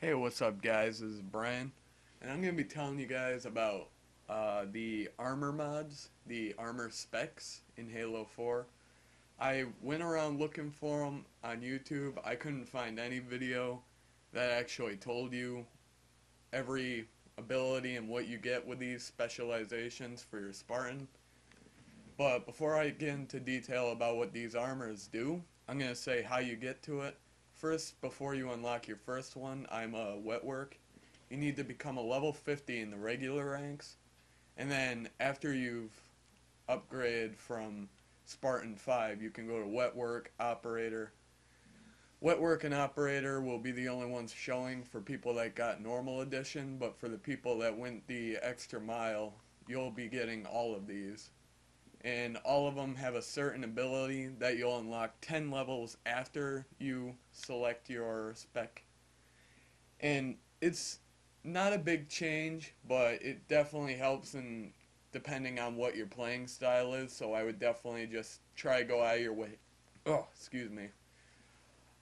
Hey, what's up, guys? This is Brian, and I'm going to be telling you guys about the armor mods, the armor specs in Halo 4. I went around looking for them on YouTube. I couldn't find any video that actually told you every ability and what you get with these specializations for your Spartan. But before I get into detail about what these armors do, I'm going to say how you get to it. First, before you unlock your first one, I'm a wet work. You need to become a level 50 in the regular ranks, and then after you've upgraded from Spartan 5, you can go to wet work, operator. Wet work and operator will be the only ones showing for people that got normal edition, but for the people that went the extra mile, you'll be getting all of these. And all of them have a certain ability that you'll unlock 10 levels after you select your spec. And it's not a big change, but it definitely helps in depending on what your playing style is. So I would definitely just try to go out of your way. Oh, excuse me.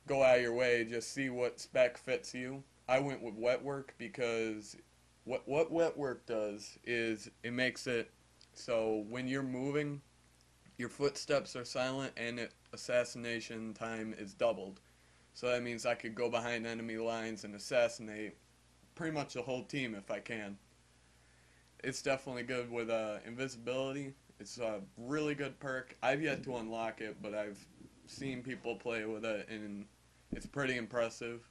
Go out of your way, just see what spec fits you. I went with wet work because what wet work does is it makes it so when you're moving, your footsteps are silent and assassination time is doubled. So that means I could go behind enemy lines and assassinate pretty much the whole team if I can. It's definitely good with invisibility. It's a really good perk. I've yet to unlock it, but I've seen people play with it and it's pretty impressive.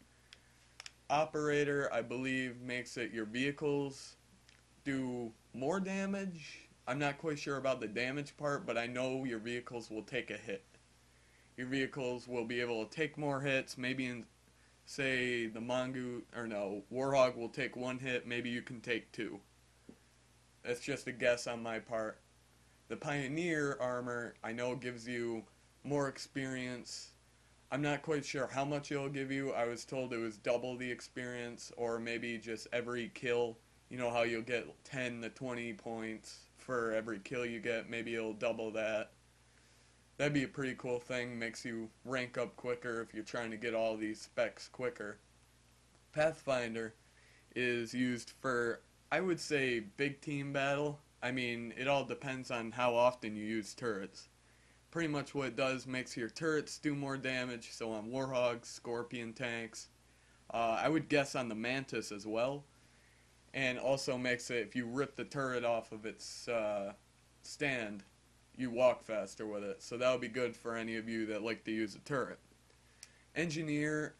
Operator, I believe, makes it your vehicles do more damage. I'm not quite sure about the damage part, but I know your vehicles will take a hit. Your vehicles will be able to take more hits. Maybe in, say, the Mongoose, or no, Warhog will take one hit. Maybe you can take two. That's just a guess on my part. The Pioneer armor, I know, gives you more experience. I'm not quite sure how much it'll give you. I was told it was double the experience, or maybe just every kill. You know how you'll get 10 to 20 points for every kill you get. Maybe it'll double that. That'd be a pretty cool thing. Makes you rank up quicker if you're trying to get all these specs quicker. Pathfinder is used for, I would say, big team battle. I mean, it all depends on how often you use turrets. Pretty much what it does makes your turrets do more damage. So on Warhogs, Scorpion tanks, I would guess on the Mantis as well. And also makes it, if you rip the turret off of its stand, you walk faster with it. So that would be good for any of you that like to use a turret. Engineer,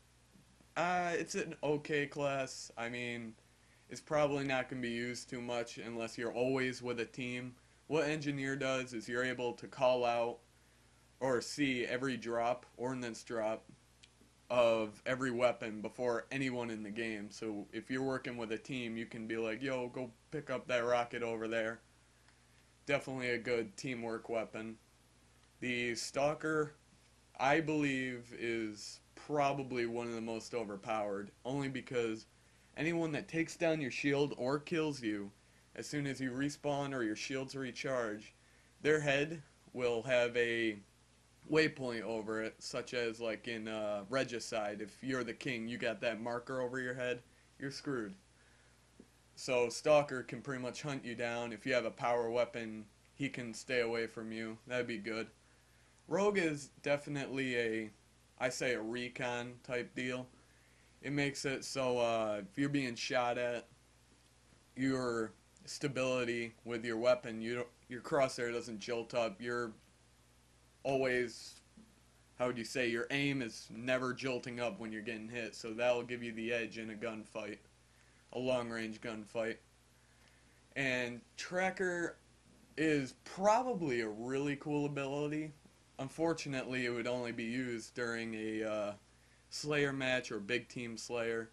it's an okay class. I mean, it's probably not going to be used too much unless you're always with a team. What Engineer does is you're able to call out or see every drop, ordnance drop, of every weapon before anyone in the game. So if you're working with a team, you can be like, yo, go pick up that rocket over there. Definitely a good teamwork weapon. The Stalker, I believe, is probably one of the most overpowered, only because anyone that takes down your shield or kills you, as soon as you respawn or your shields recharge, their head will have a waypoint over it, such as like in Regicide. If you're the king, you got that marker over your head, you're screwed. So Stalker can pretty much hunt you down. If you have a power weapon, he can stay away from you. That'd be good. Rogue is definitely I say a recon type deal. It makes it so if you're being shot at, your stability with your weapon, your crosshair doesn't jolt up. You're always, how would you say, your aim is never jolting up when you're getting hit, so that'll give you the edge in a gunfight, a long range gunfight. And Tracker is probably a really cool ability. Unfortunately, it would only be used during a Slayer match or big team Slayer,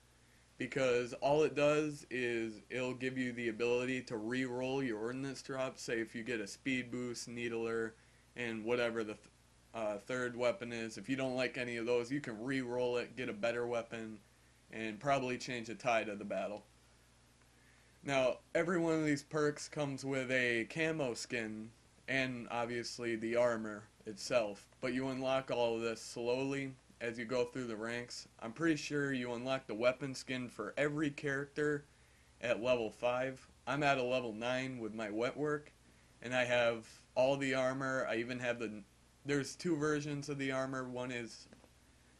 because all it does is it'll give you the ability to re-roll your ordnance drops. Say if you get a speed boost, needler, and whatever the third weapon is. If you don't like any of those, you can re-roll it, get a better weapon, and probably change the tide of the battle. Now, every one of these perks comes with a camo skin and obviously the armor itself, but you unlock all of this slowly as you go through the ranks. I'm pretty sure you unlock the weapon skin for every character at level 5. I'm at a level 9 with my wetwork, and I have all the armor. I even have there's two versions of the armor. One is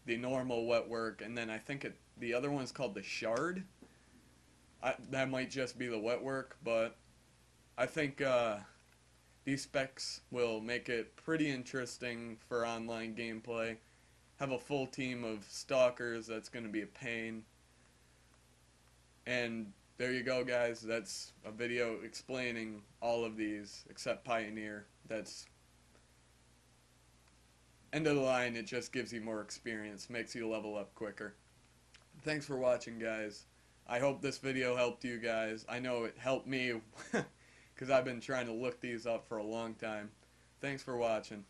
the normal wetwork, and then I think the other one's called the shard. That might just be the wetwork, but I think these specs will make it pretty interesting for online gameplay. Have a full team of stalkers, that's going to be a pain. And there you go, guys. That's a video explaining all of these except Pioneer. That's end of the line. It just gives you more experience, makes you level up quicker. Thanks for watching, guys. I hope this video helped you guys. I know it helped me because I've been trying to look these up for a long time. Thanks for watching.